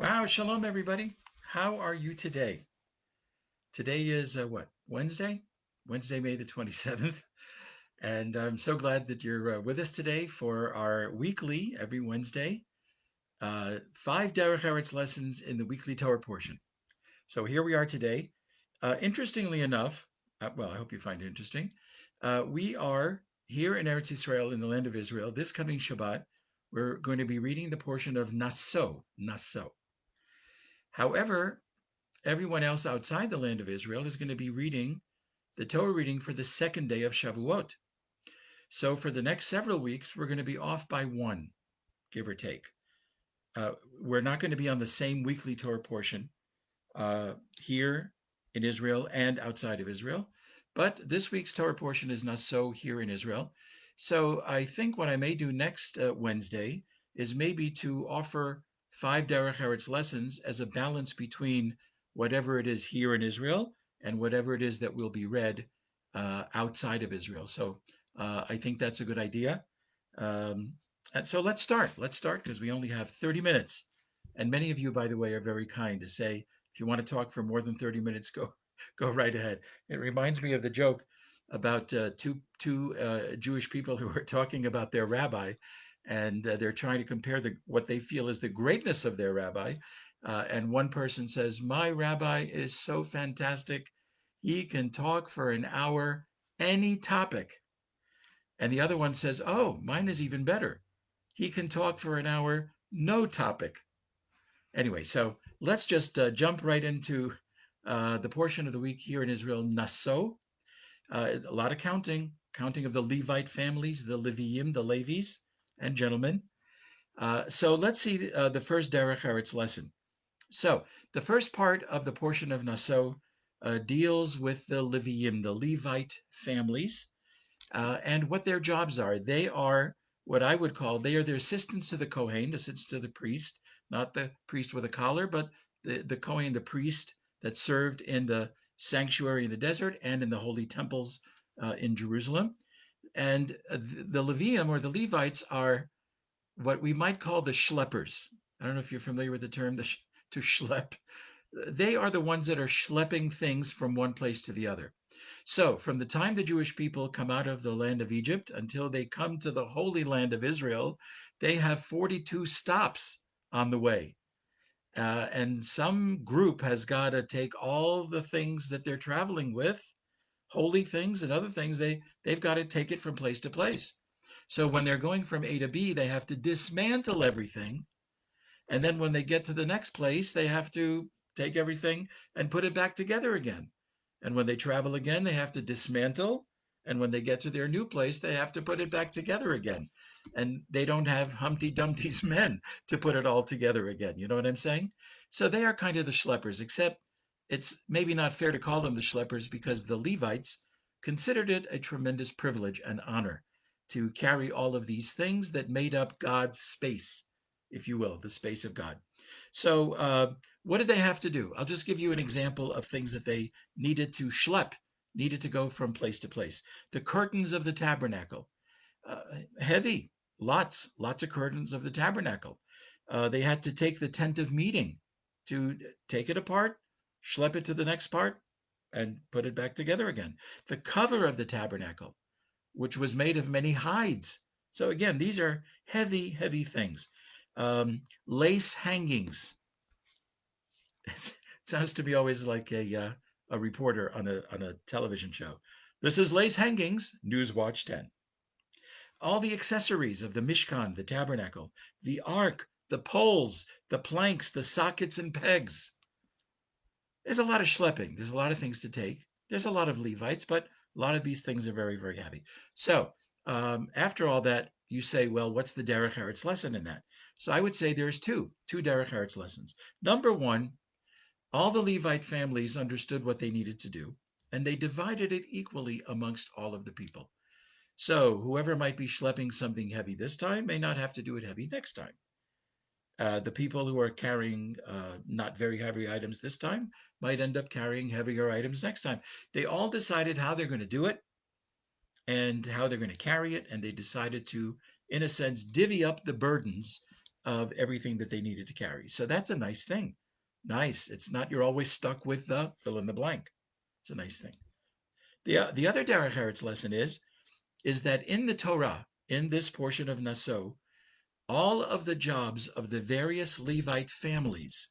Wow, shalom everybody. How are you today? Today is what? Wednesday? Wednesday, May the 27th. And I'm so glad that you're with us today for our weekly, every Wednesday, 5 Derech lessons in the weekly Torah portion. So here we are today. Interestingly enough, well, I hope you find it interesting. We are here in Eretz Israel, in the land of Israel. This coming Shabbat, we're going to be reading the portion of Naso. Naso. However, everyone else outside the land of Israel is going to be reading the Torah reading for the second day of Shavuot. So for the next several weeks, we're going to be off by one, give or take. We're not going to be on the same weekly Torah portion here in Israel and outside of Israel. But this week's Torah portion is Naso here in Israel. So I think what I may do next Wednesday is maybe to offer 5 Derech lessons as a balance between whatever it is here in Israel and whatever it is that will be read outside of Israel. So I think that's a good idea. Um, and so let's start. Let's start because we only have 30 minutes. And many of you, by the way, are very kind to say, if you want to talk for more than 30 minutes, go right ahead. It reminds me of the joke about two Jewish people who are talking about their rabbi, and they're trying to compare what they feel is the greatness of their rabbi. And one person says, "My rabbi is so fantastic; he can talk for an hour, any topic." And the other one says, "Oh, mine is even better. He can talk for an hour, no topic." Anyway, so let's just jump right into the portion of the week here in Israel, Naso. A lot of counting of the Levite families, the Leviim, the Levis, and gentlemen. So let's see the first Derech Eretz lesson. So the first part of the portion of Naso deals with the Leviim, the Levite families, and what their jobs are. They are what I would call, they are the assistants to the Kohen, assistants to the priest, not the priest with a collar, but the Kohen, the priest that served in the sanctuary in the desert and in the holy temples in Jerusalem. And the Levium or the Levites are what we might call the schleppers. I don't know if you're familiar with the term, to schlep. They are the ones that are schlepping things from one place to the other. So, from the time the Jewish people come out of the land of Egypt until they come to the Holy Land of Israel, they have 42 stops on the way. And some group has got to take all the things that they're traveling with, holy things and other things, they've got to take it from place to place. So when they're going from A to B, they have to dismantle everything. And then when they get to the next place, they have to take everything and put it back together again. And when they travel again, they have to dismantle. And when they get to their new place, they have to put it back together again. And they don't have Humpty Dumpty's men to put it all together again. You know what I'm saying? So they are kind of the schleppers, except it's maybe not fair to call them the schleppers because the Levites considered it a tremendous privilege and honor to carry all of these things that made up God's space, if you will, the space of God. So, what did they have to do? I'll just give you an example of things that they needed to schlep, needed to go from place to place. The curtains of the tabernacle, uh, heavy, lots of curtains of the tabernacle. They had to take the tent of meeting, to take it apart, schlep it to the next part, and put it back together again. The cover of the tabernacle, which was made of many hides. So again, these are heavy, heavy things. Lace hangings. It sounds to me always like a reporter on a television show. This is lace hangings, Newswatch 10. All the accessories of the Mishkan, the tabernacle, the ark, the poles, the planks, the sockets and pegs. There's a lot of schlepping. There's a lot of things to take. There's a lot of Levites, but a lot of these things are very, very heavy. So after all that, you say, well, what's the Derech Eretz lesson in that? So I would say there's two Derech Eretz lessons. Number one, all the Levite families understood what they needed to do, and they divided it equally amongst all of the people. So whoever might be schlepping something heavy this time may not have to do it heavy next time. The people who are carrying not very heavy items this time might end up carrying heavier items next time. They all decided how they're going to do it and how they're going to carry it, and they decided to, in a sense, divvy up the burdens of everything that they needed to carry. So that's a nice thing. Nice. It's not you're always stuck with the fill in the blank. It's a nice thing. The other Derech Eretz lesson is that in the Torah, in this portion of Naso, all of the jobs of the various Levite families,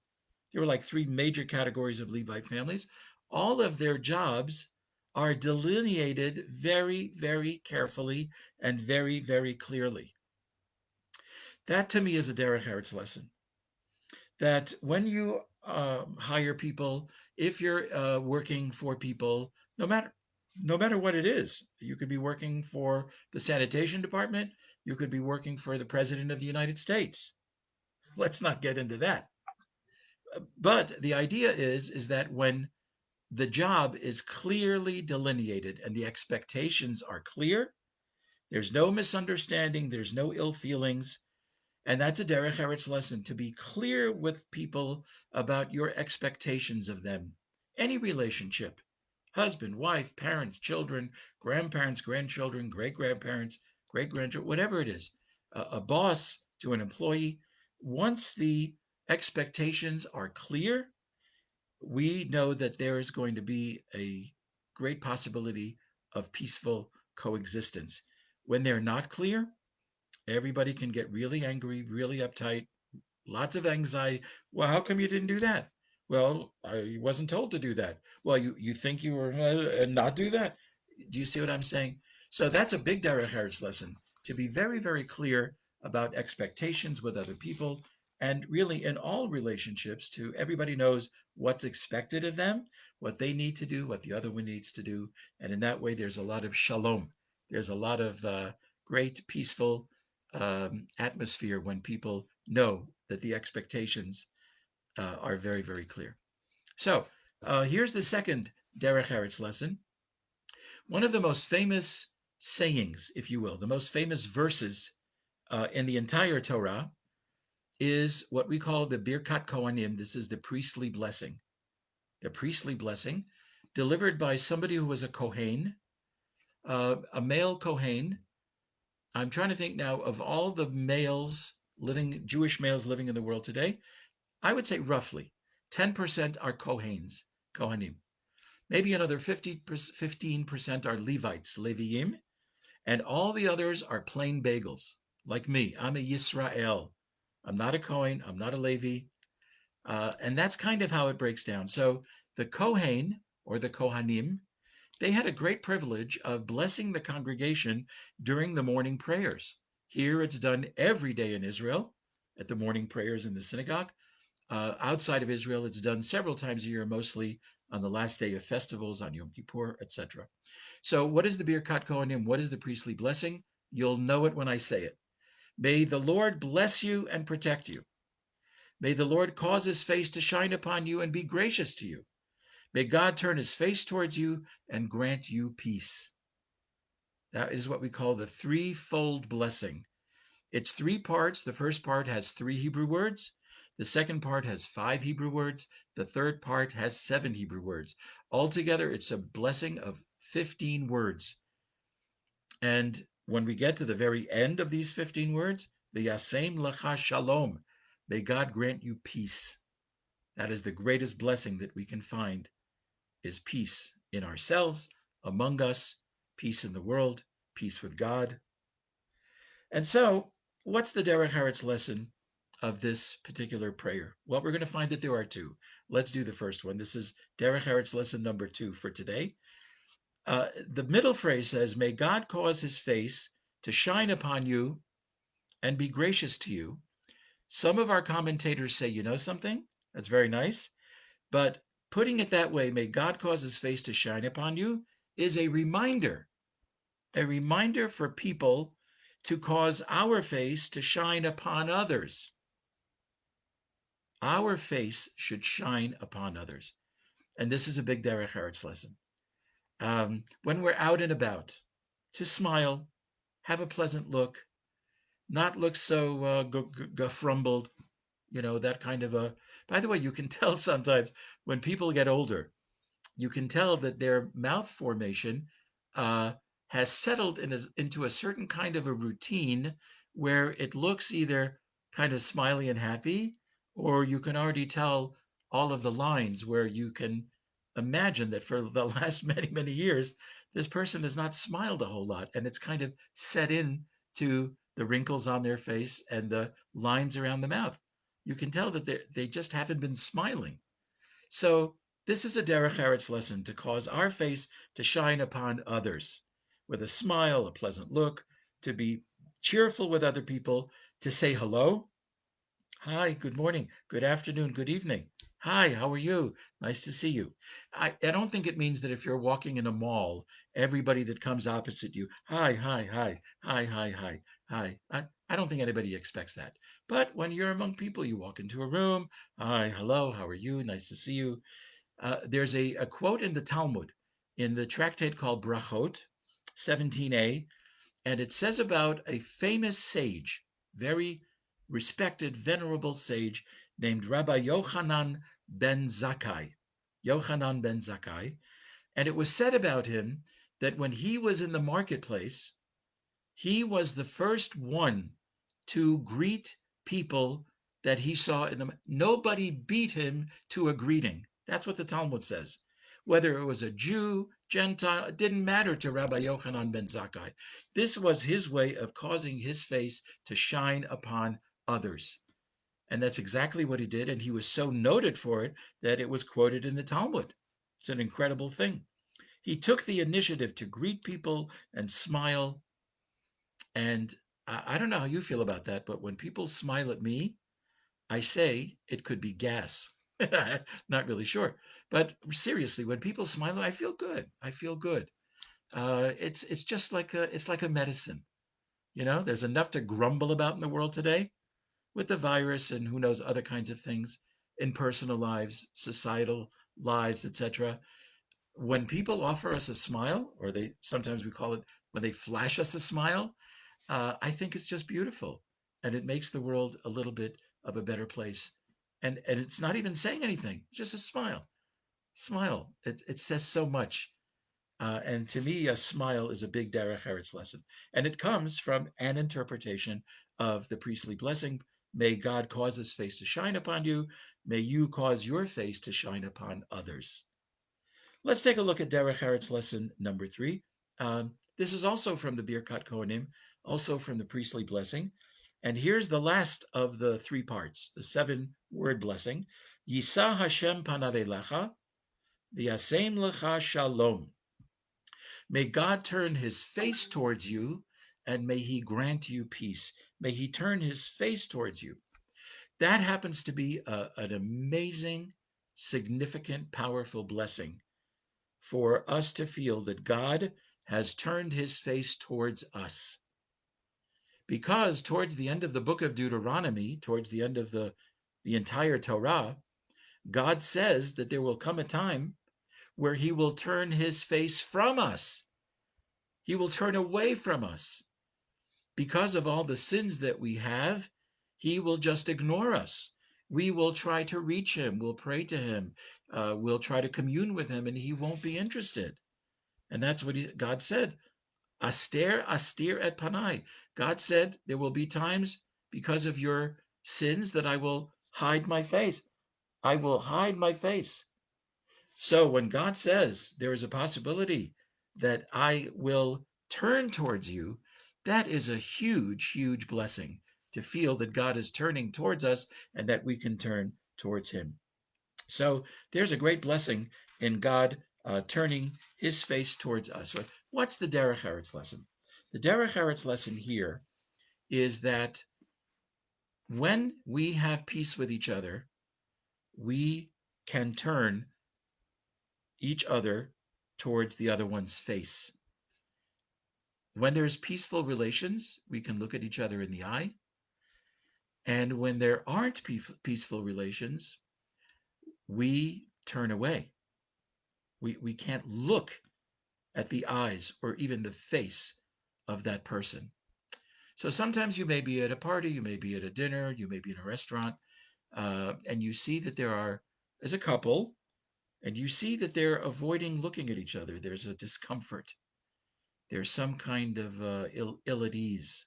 there were like three major categories of Levite families, all of their jobs are delineated very, very carefully and very, very clearly. That to me is a Derech Eretz lesson. That when you hire people, if you're working for people, no matter what it is, you could be working for the sanitation department, you could be working for the president of the United States. Let's not get into that. But the idea is that when the job is clearly delineated and the expectations are clear, there's no misunderstanding, there's no ill feelings. And that's a Derech Eretz lesson, to be clear with people about your expectations of them. Any relationship, husband, wife, parents, children, grandparents, grandchildren, great grandparents, great grandchildren, whatever it is, a boss to an employee, once the expectations are clear, we know that there is going to be a great possibility of peaceful coexistence. When they're not clear, everybody can get really angry, really uptight, lots of anxiety. Well, how come you didn't do that? Well, I wasn't told to do that. Well, you think you were not do that? Do you see what I'm saying? So that's a big Derech Eretz lesson, to be very, very clear about expectations with other people, and really in all relationships, to everybody knows what's expected of them, what they need to do, what the other one needs to do, and in that way, there's a lot of shalom. There's a lot of great peaceful atmosphere when people know that the expectations are very, very clear. So here's the second Derech Eretz lesson. One of the most famous sayings, if you will, the most famous verses in the entire Torah is what we call the Birkat Kohanim. This is the priestly blessing. The priestly blessing delivered by somebody who was a Kohen, a male Kohen. I'm trying to think now of all the Jewish males living in the world today. I would say roughly 10% are Kohanim. Maybe another 15% are Levites, Leviim, and all the others are plain bagels, like me. I'm a Yisrael. I'm not a Kohen. I'm not a Levi. And that's kind of how it breaks down. So the Kohen, or the Kohanim, they had a great privilege of blessing the congregation during the morning prayers. Here it's done every day in Israel at the morning prayers in the synagogue. Outside of Israel, it's done several times a year, mostly on the last day of festivals, on Yom Kippur, etc. So what is the Birkat Kohanim? What is the priestly blessing? You'll know it when I say it. May the Lord bless you and protect you. May the Lord cause his face to shine upon you and be gracious to you. May God turn his face towards you and grant you peace. That is what we call the threefold blessing. It's three parts. The first part has 3 Hebrew words. The second part has 5 Hebrew words. The third part has 7 Hebrew words. Altogether, it's a blessing of 15 words. And when we get to the very end of these 15 words, the Yasem Lecha Shalom, may God grant you peace. That is the greatest blessing that we can find, is peace in ourselves, among us, peace in the world, peace with God. And so, what's the Derech Eretz lesson of this particular prayer? Well, we're going to find that there are 2. Let's do the first one. This is Derech Eretz lesson number 2 for today. The middle phrase says, may God cause his face to shine upon you and be gracious to you. Some of our commentators say, you know something? That's very nice. But putting it that way, may God cause his face to shine upon you, is a reminder for people to cause our face to shine upon others. Our face should shine upon others. And this is a big Derech Eretz lesson. When we're out and about, to smile, have a pleasant look, not look so gefrumbled, that kind of a... By the way, you can tell sometimes when people get older, you can tell that their mouth formation has settled into a certain kind of a routine where it looks either kind of smiley and happy, or you can already tell all of the lines where you can imagine that for the last many, many years, this person has not smiled a whole lot, and it's kind of set in to the wrinkles on their face and the lines around the mouth. You can tell that they just haven't been smiling. So this is a Derech Eretz lesson to cause our face to shine upon others with a smile, a pleasant look, to be cheerful with other people, to say hello. Hi, good morning, good afternoon, good evening. Hi, how are you? Nice to see you. I don't think it means that if you're walking in a mall, everybody that comes opposite you, hi, hi, hi, hi, hi, hi, hi. I don't think anybody expects that. But when you're among people, you walk into a room, hi, hello, how are you? Nice to see you. There's a quote in the Talmud, in the tractate called Brachot, 17a, and it says about a famous sage, very respected, venerable sage named Rabbi Yochanan ben Zakkai. Yochanan ben Zakkai. And it was said about him that when he was in the marketplace, he was the first one to greet people that he saw in them. Nobody beat him to a greeting. That's what the Talmud says. Whether it was a Jew, Gentile, it didn't matter to Rabbi Yochanan ben Zakkai. This was his way of causing his face to shine upon others. And that's exactly what he did. And he was so noted for it that it was quoted in the Talmud. It's an incredible thing. He took the initiative to greet people and smile. And I don't know how you feel about that, but when people smile at me, I say it could be gas. Not really sure. But seriously, when people smile, I feel good. I feel good. It's just like a medicine. You know, there's enough to grumble about in the world today with the virus and who knows other kinds of things in personal lives, societal lives, etc. When people offer us a smile, or they sometimes we call it when they flash us a smile, I think it's just beautiful, and it makes the world a little bit of a better place. And it's not even saying anything; just a smile. Smile. It says so much. And to me, a smile is a big Derech Eretz lesson, and it comes from an interpretation of the priestly blessing. May God cause His face to shine upon you. May you cause your face to shine upon others. Let's take a look at Derech Eretz lesson number 3. This is also from the Birkat Kohanim, also from the priestly blessing. And here's the last of the 3 parts, the 7-word blessing. Yisa Hashem panav elecha, v'yasem lecha shalom. May God turn His face towards you, and may He grant you peace. May He turn His face towards you. That happens to be an amazing, significant, powerful blessing for us to feel that God has turned His face towards us. Because towards the end of the book of Deuteronomy, towards the end of the entire Torah, God says that there will come a time where He will turn His face from us. He will turn away from us. Because of all the sins that we have, He will just ignore us. We will try to reach Him. We'll pray to Him. We'll try to commune with Him, and He won't be interested. And that's what God said. Aster, astir et panai. God said there will be times because of your sins that I will hide my face. I will hide my face. So when God says there is a possibility that I will turn towards you, that is a huge, huge blessing to feel that God is turning towards us and that we can turn towards Him. So there's a great blessing in God turning His face towards us. So what's the Derech Eretz lesson? The Derech Eretz lesson here is that when we have peace with each other, we can turn each other towards the other one's face. When there's peaceful relations, we can look at each other in the eye. And when there aren't peaceful relations, we turn away. We can't look at the eyes or even the face of that person. So sometimes you may be at a party, you may be at a dinner, you may be in a restaurant, and you see that there are, as a couple, and you see that they're avoiding looking at each other. There's a discomfort. There's some kind of ill at ease.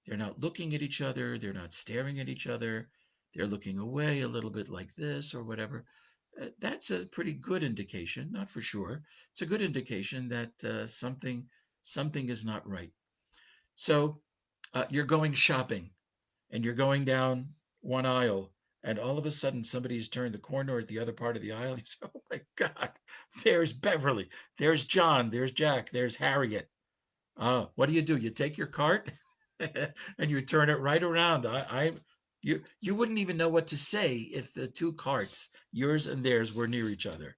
They're not looking at each other. They're not staring at each other. They're looking away a little bit like this or whatever. That's a pretty good indication, not for sure. It's a good indication that something is not right. So you're going shopping and you're going down one aisle, and all of a sudden somebody's turned the corner at the other part of the aisle. You say, "Oh my God, there's Beverly, there's John, there's Jack, there's Harriet." What do? You take your cart and you turn it right around. You wouldn't even know what to say if the two carts, yours and theirs, were near each other.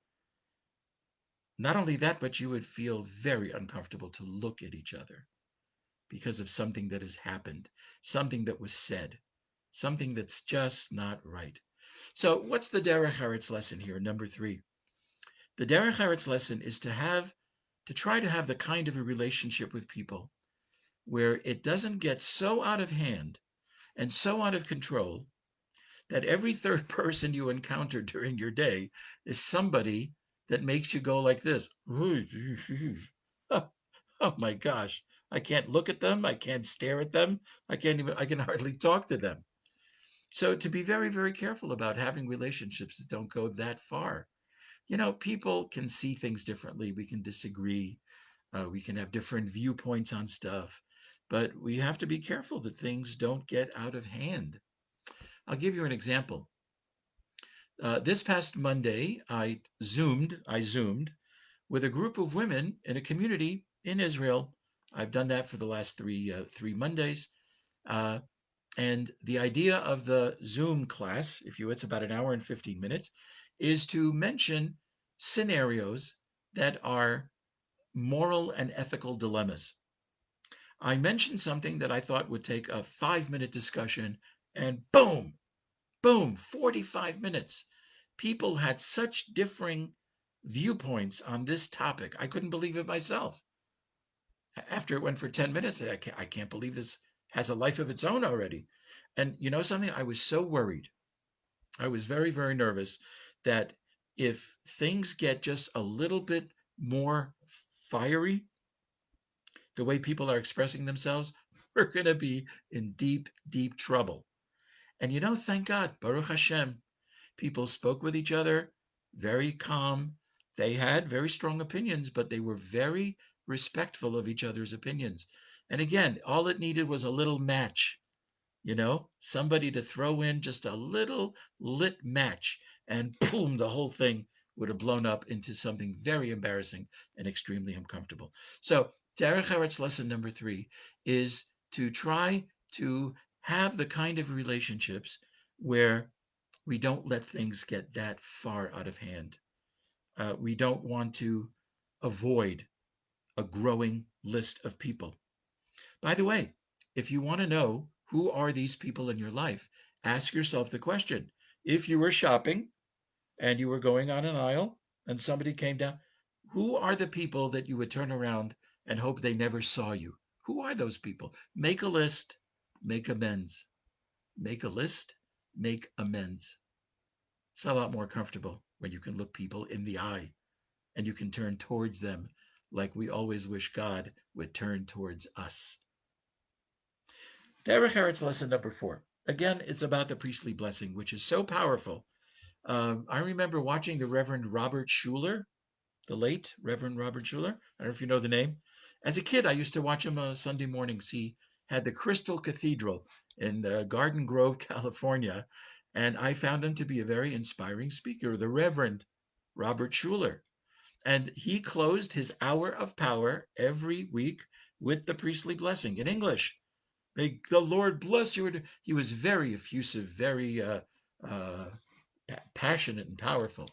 Not only that, but you would feel very uncomfortable to look at each other because of something that has happened, something that was said, something that's just not right. So, what's the Derech Eretz lesson here? Number 3. The Derech Eretz lesson is to try to have the kind of a relationship with people where it doesn't get so out of hand and so out of control that every third person you encounter during your day is somebody that makes you go like this. Oh my gosh. I can't look at them. I can't stare at them. I can hardly talk to them. So to be very, very careful about having relationships that don't go that far. People can see things differently. We can disagree. We can have different viewpoints on stuff, but we have to be careful that things don't get out of hand. I'll give you an example. This past Monday, I zoomed with a group of women in a community in Israel. I've done that for the last three Mondays. Uh, and the idea of the Zoom class, it's about an hour and 15 minutes, is to mention scenarios that are moral and ethical dilemmas. I mentioned something that I thought would take a 5-minute discussion, and boom, boom, 45 minutes. People had such differing viewpoints on this topic. I couldn't believe it myself. After it went for 10 minutes, I can't believe this has a life of its own already. And you know something? I was so worried. I was very, very nervous that if things get just a little bit more fiery, the way people are expressing themselves, we're going to be in deep, deep trouble. And thank God, Baruch Hashem, people spoke with each other, very calm. They had very strong opinions, but they were very respectful of each other's opinions. And again, all it needed was a little match, somebody to throw in just a little lit match, and boom, the whole thing would have blown up into something very embarrassing and extremely uncomfortable. So, Derech Eretz lesson number 3 is to try to have the kind of relationships where we don't let things get that far out of hand. We don't want to avoid a growing list of people. By the way, if you want to know who are these people in your life, ask yourself the question. If you were shopping and you were going on an aisle and somebody came down, who are the people that you would turn around and hope they never saw you? Who are those people? Make a list, make amends. Make a list, make amends. It's a lot more comfortable when you can look people in the eye and you can turn towards them like we always wish God would turn towards us. Derech Eretz lesson number 4. Again, it's about the priestly blessing, which is so powerful. I remember watching the Reverend Robert Schuller, the late Reverend Robert Schuller. I don't know if you know the name. As a kid, I used to watch him on Sunday mornings. He had the Crystal Cathedral in Garden Grove, California, and I found him to be a very inspiring speaker, the Reverend Robert Schuller. And he closed his hour of power every week with the priestly blessing in English. May the Lord bless you. He was very effusive, very uh, passionate and powerful.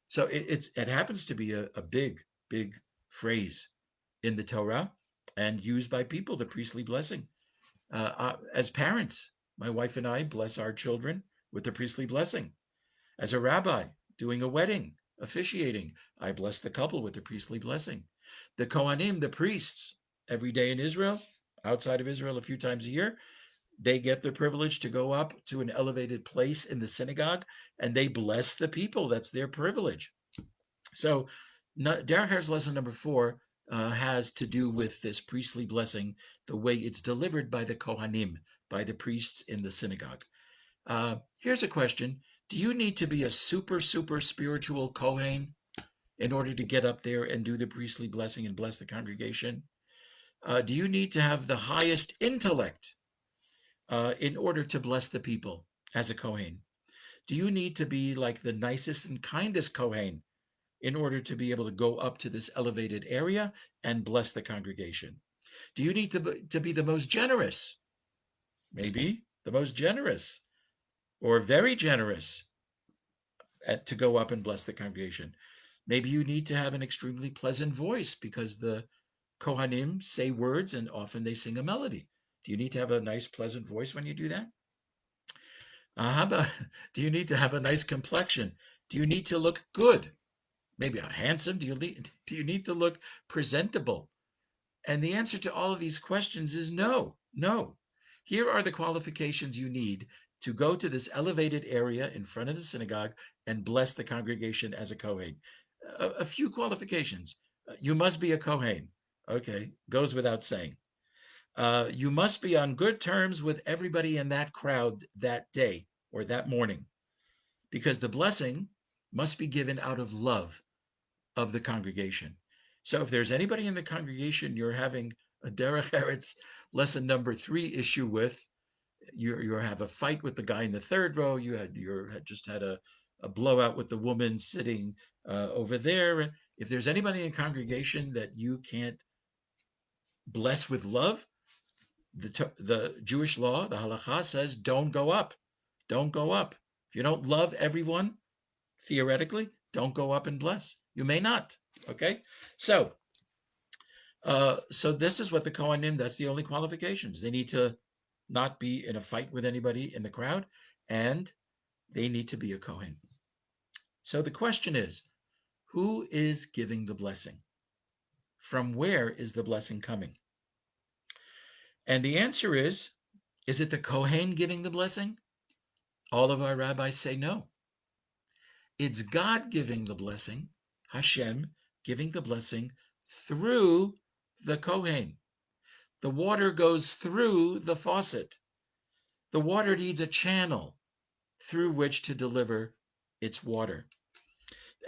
So it happens to be a big, big phrase in the Torah and used by people, the priestly blessing. As parents, my wife and I bless our children with the priestly blessing. As a rabbi doing a wedding, officiating, I bless the couple with the priestly blessing. The Kohanim, the priests, every day in Israel, outside of Israel a few times a year, they get the privilege to go up to an elevated place in the synagogue and they bless the people. That's their privilege. So, Derech Eretz lesson number 4 has to do with this priestly blessing, the way it's delivered by the Kohanim, by the priests in the synagogue. Here's a question. Do you need to be a super, super spiritual Kohen in order to get up there and do the priestly blessing and bless the congregation? Do you need to have the highest intellect in order to bless the people as a Kohen? Do you need to be like the nicest and kindest Kohen in order to be able to go up to this elevated area and bless the congregation? Do you need to be the most generous? Maybe the most generous or very generous to go up and bless the congregation. Maybe you need to have an extremely pleasant voice because the Kohanim say words and often they sing a melody. Do you need to have a nice, pleasant voice when you do that? How about, do you need to have a nice complexion? Do you need to look good? Maybe handsome? Do you need to look presentable? And the answer to all of these questions is no, no. Here are the qualifications you need to go to this elevated area in front of the synagogue and bless the congregation as a Kohen. A few qualifications. You must be a Kohen. Okay, goes without saying. You must be on good terms with everybody in that crowd that day or that morning, because the blessing must be given out of love of the congregation. So if there's anybody in the congregation you're having a Derech Eretz lesson number 3 issue with, you have a fight with the guy in the third row, you had just had a blowout with the woman sitting over there. If there's anybody in the congregation that you can't bless with love, the Jewish law, the halakha says, don't go up. Don't go up. If you don't love everyone, theoretically, don't go up and bless. You may not. Okay? So this is what the Kohanim, that's the only qualifications. They need to not be in a fight with anybody in the crowd, and they need to be a Kohen. So the question is, who is giving the blessing? From where is the blessing coming? And the answer is it the Kohen giving the blessing? All of our rabbis say no. It's God giving the blessing, Hashem giving the blessing through the Kohen. The water goes through the faucet. The water needs a channel through which to deliver its water.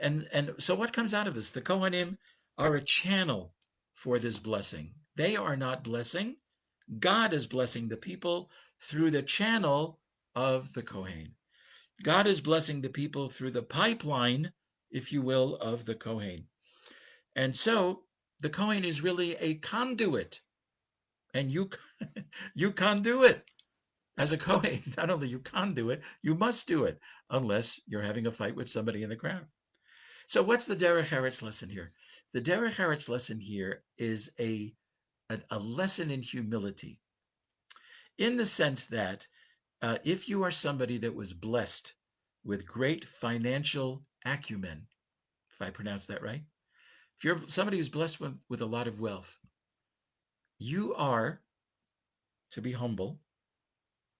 And so what comes out of this? The Kohanim are a channel for this blessing. They are not blessing. God is blessing the people through the channel of the Kohen. God is blessing the people through the pipeline, if you will, of the Kohen. And so the Kohen is really a conduit. And you can't do it. As a Kohen, not only you can't do it, you must do it, unless you're having a fight with somebody in the crowd. So what's the Derech Eretz lesson here? The Derech Eretz lesson here is a lesson in humility, in the sense that if you are somebody that was blessed with great financial acumen, if I pronounce that right, if you're somebody who's blessed with a lot of wealth, you are, to be humble,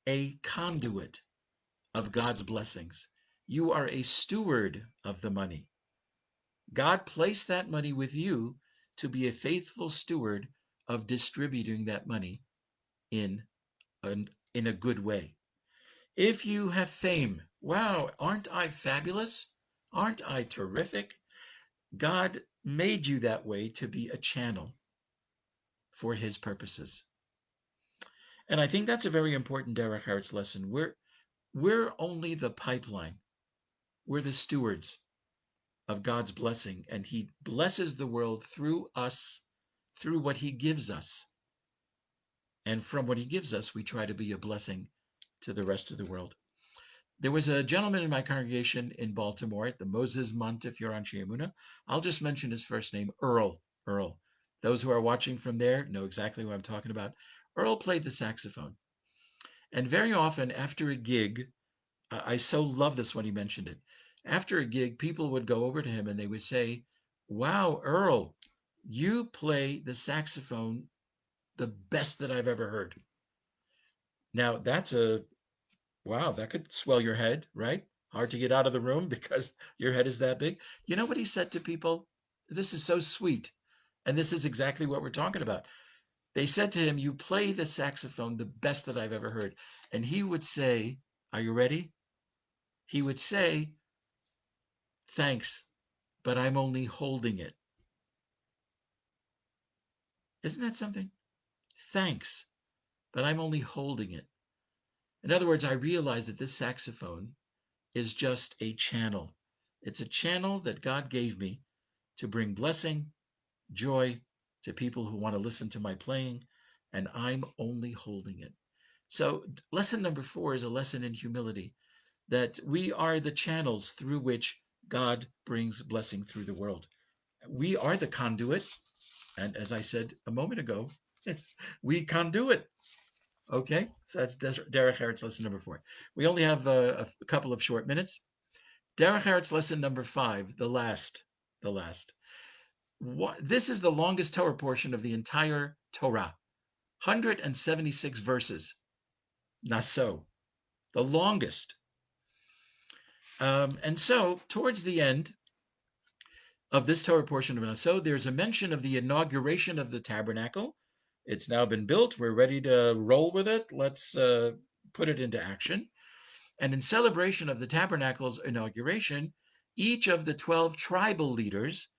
a conduit of God's blessings. You are a steward of the money. God placed that money with you to be a faithful steward of distributing that money in a good way. If you have fame, wow, aren't I fabulous? Aren't I terrific? God made you that way to be a channel for his purposes. And I think that's a very important Derech Eretz lesson. We're only the pipeline. We're the stewards of God's blessing, and he blesses the world through us, through what he gives us. And from what he gives us, we try to be a blessing to the rest of the world. There was a gentleman in my congregation in Baltimore at the Moses Montif Yoran She'emuna. I'll just mention his first name, Earl. Earl. Those who are watching from there know exactly what I'm talking about. Earl played the saxophone. And very often after a gig, I so love this when he mentioned it. After a gig, people would go over to him and they would say, wow, Earl, you play the saxophone the best that I've ever heard. Now, wow, that could swell your head, right? Hard to get out of the room because your head is that big. You know what he said to people? This is so sweet. And this is exactly what we're talking about. They said to him, "You play the saxophone the best that I've ever heard." And he would say, are you ready? He would say, "Thanks, but I'm only holding it." Isn't that something? Thanks, but I'm only holding it. In other words, I realize that this saxophone is just a channel. It's a channel that God gave me to bring blessing, joy to people who want to listen to my playing, and I'm only holding it. So, lesson number 4 is a lesson in humility, that we are the channels through which God brings blessing through the world. We are the conduit, and as I said a moment ago, we conduit. Okay, so that's Derech Eretz lesson number 4. We only have a couple of short minutes. Derech Eretz lesson number 5, the last. This is the longest Torah portion of the entire Torah, 176 verses. Naso, the longest. And so, towards the end of this Torah portion of Naso, there's a mention of the inauguration of the tabernacle. It's now been built. We're ready to roll with it. Let's put it into action. And in celebration of the tabernacle's inauguration, each of the 12 tribal leaders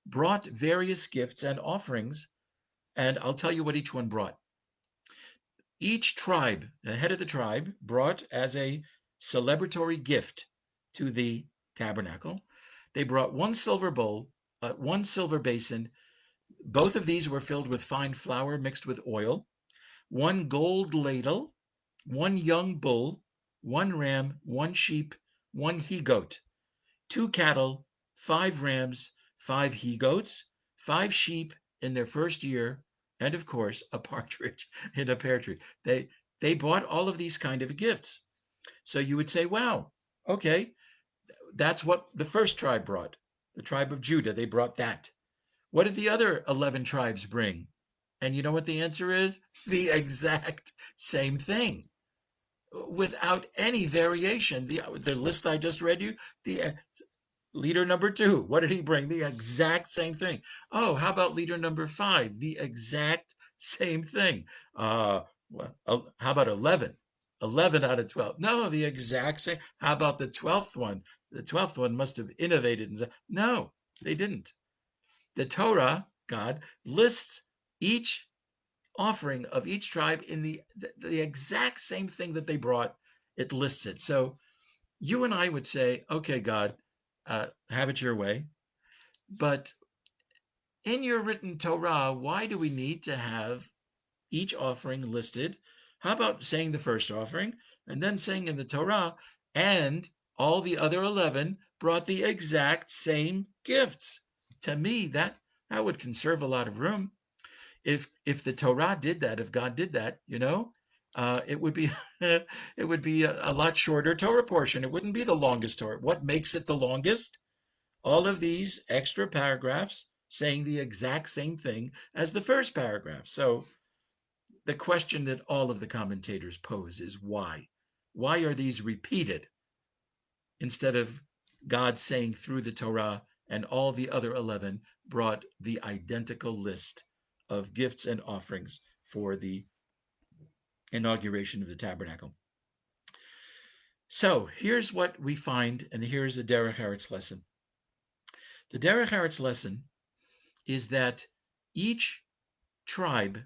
brought various gifts and offerings. And I'll tell you what each one brought. Each tribe, the head of the tribe, brought as a celebratory gift to the tabernacle. They brought one silver bowl, one silver basin. Both of these were filled with fine flour mixed with oil, one gold ladle, one young bull, one ram, one sheep, one he-goat, 2 cattle, 5 rams, 5 he-goats, 5 sheep in their first year, and of course, a partridge in a pear tree. They bought all of these kind of gifts. So you would say, wow, okay, that's what the first tribe brought. The tribe of Judah, they brought that. What did the other 11 tribes bring? And you know what the answer is? The exact same thing, without any variation. The list I just read you, the leader number 2, what did he bring? The exact same thing. Oh, how about leader number 5? The exact same thing. How about 11? 11 out of 12. No, the exact same. How about the 12th one? The 12th one must have innovated and said, no, they didn't. The Torah, God, lists each offering of each tribe in the exact same thing that they brought. It lists it. So you and I would say, okay, God, have it your way. But in your written Torah, why do we need to have each offering listed? How about saying the first offering and then saying in the Torah, and all the other 11 brought the exact same gifts? To me, that would conserve a lot of room. If the Torah did that, if God did that, it would be it would be a lot shorter Torah portion. It wouldn't be the longest Torah. What makes it the longest? All of these extra paragraphs saying the exact same thing as the first paragraph. So the question that all of the commentators pose is why? Why are these repeated instead of God saying through the Torah, and all the other 11 brought the identical list of gifts and offerings for the inauguration of the tabernacle? So here's what we find, and here's the Derech Eretz lesson. The Derech Eretz lesson is that each tribe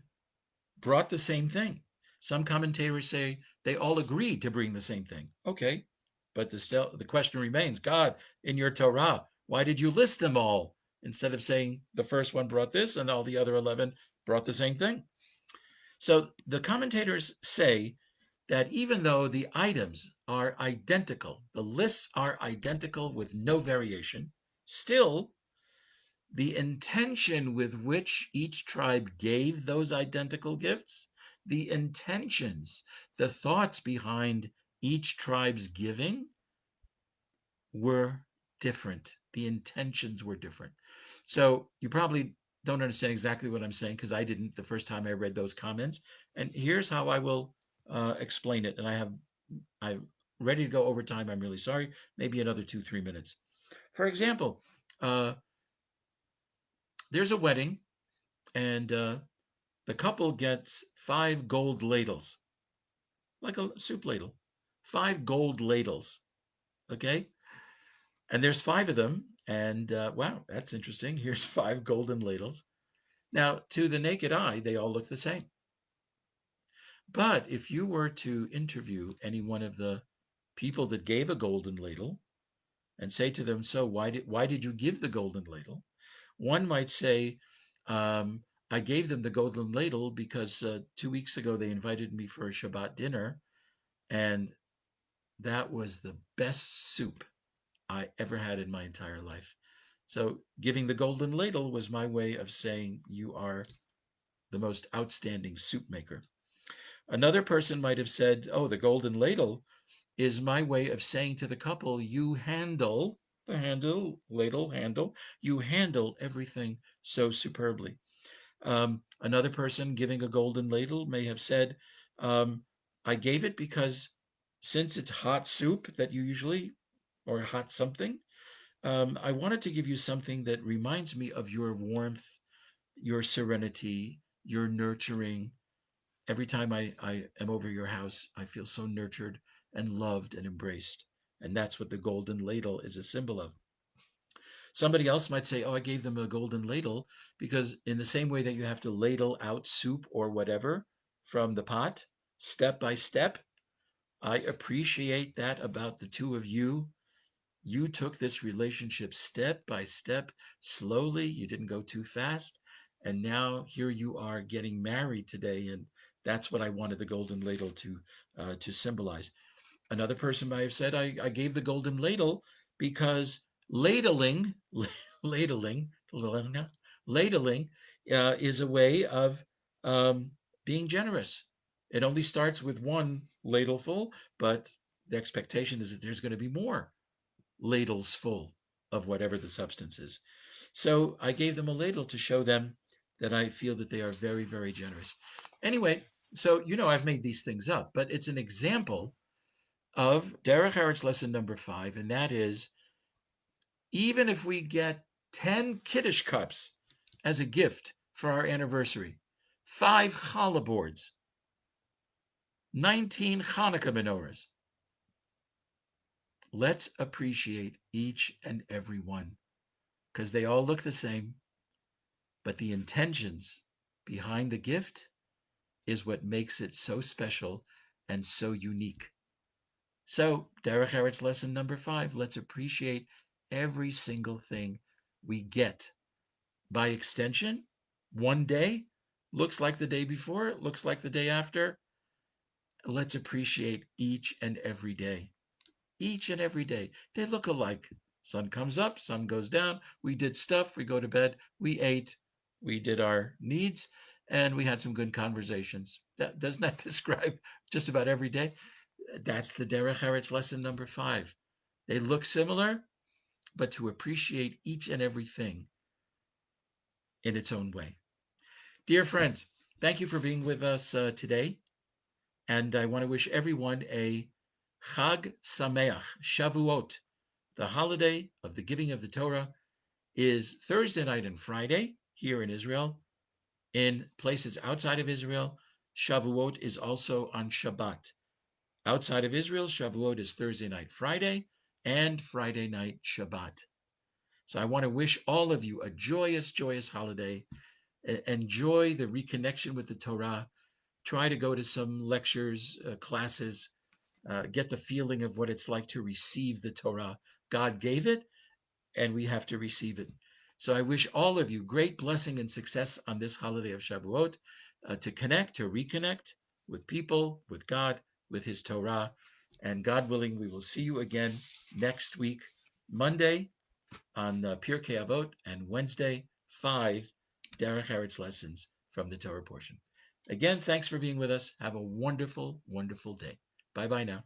brought the same thing. Some commentators say they all agreed to bring the same thing. Okay, but the question remains, God, in your Torah, why did you list them all instead of saying the first one brought this and all the other 11 brought the same thing? So the commentators say that even though the items are identical, the lists are identical with no variation, still the intention with which each tribe gave those identical gifts, the intentions, the thoughts behind each tribe's giving were different. The intentions were different. So you probably don't understand exactly what I'm saying, because I didn't the first time I read those comments. And here's how I will explain it. And I'm ready to go over time. I'm really sorry. Maybe another 2-3 minutes. For example, there's a wedding and the couple gets 5 gold ladles, like a soup ladle, 5 gold ladles. Okay, and there's 5 of them, and wow, that's interesting. Here's 5 golden ladles. Now, to the naked eye, they all look the same. But if you were to interview any one of the people that gave a golden ladle and say to them, so why did you give the golden ladle? One might say, I gave them the golden ladle because 2 weeks ago they invited me for a Shabbat dinner, and that was the best soup I ever had in my entire life. So giving the golden ladle was my way of saying you are the most outstanding soup maker. Another person might have said, oh, the golden ladle is my way of saying to the couple, you handle the handle, ladle, handle, you handle everything so superbly. Another person giving a golden ladle may have said, I gave it because since it's hot soup that you usually, or hot something, I wanted to give you something that reminds me of your warmth, your serenity, your nurturing. Every time I am over your house, I feel so nurtured and loved and embraced. And that's what the golden ladle is a symbol of. Somebody else might say, oh, I gave them a golden ladle because in the same way that you have to ladle out soup or whatever from the pot, step by step, I appreciate that about the two of you. You took this relationship step by step, slowly. You didn't go too fast. And now here you are getting married today. And that's what I wanted the golden ladle to symbolize. Another person might have said, I gave the golden ladle because ladling, ladling, ladling is a way of being generous. It only starts with one ladleful, but the expectation is that there's going to be more ladles full of whatever the substance is. So I gave them a ladle to show them that I feel that they are very, very generous. Anyway, so I've made these things up, but it's an example of Derech Eretz lesson number 5, and that is, even if we get 10 Kiddush cups as a gift for our anniversary, 5 challah boards, 19 Hanukkah menorahs, let's appreciate each and every one, because they all look the same, but the intentions behind the gift is what makes it so special and so unique. So, Derech Eretz lesson number 5, let's appreciate every single thing we get. By extension, one day looks like the day before, it looks like the day after. Let's appreciate each and every day. Each and every day. They look alike. Sun comes up, sun goes down. We did stuff, we go to bed, we ate, we did our needs, and we had some good conversations. Doesn't that describe just about every day? That's the Derech Eretz lesson number 5. They look similar, but to appreciate each and everything in its own way. Dear friends, thank you for being with us today. And I want to wish everyone a Chag Sameach, Shavuot. The holiday of the giving of the Torah is Thursday night and Friday here in Israel. In places outside of Israel, Shavuot is also on Shabbat. Outside of Israel, Shavuot is Thursday night, Friday, and Friday night, Shabbat. So I want to wish all of you a joyous, joyous holiday. Enjoy the reconnection with the Torah. Try to go to some lectures, classes, get the feeling of what it's like to receive the Torah. God gave it, and we have to receive it. So I wish all of you great blessing and success on this holiday of Shavuot, to connect, to reconnect with people, with God, with His Torah. And God willing, we will see you again next week, Monday on Pirkei Avot, and Wednesday, 5 Derech Eretz lessons from the Torah portion. Again, thanks for being with us. Have a wonderful, wonderful day. Bye-bye now.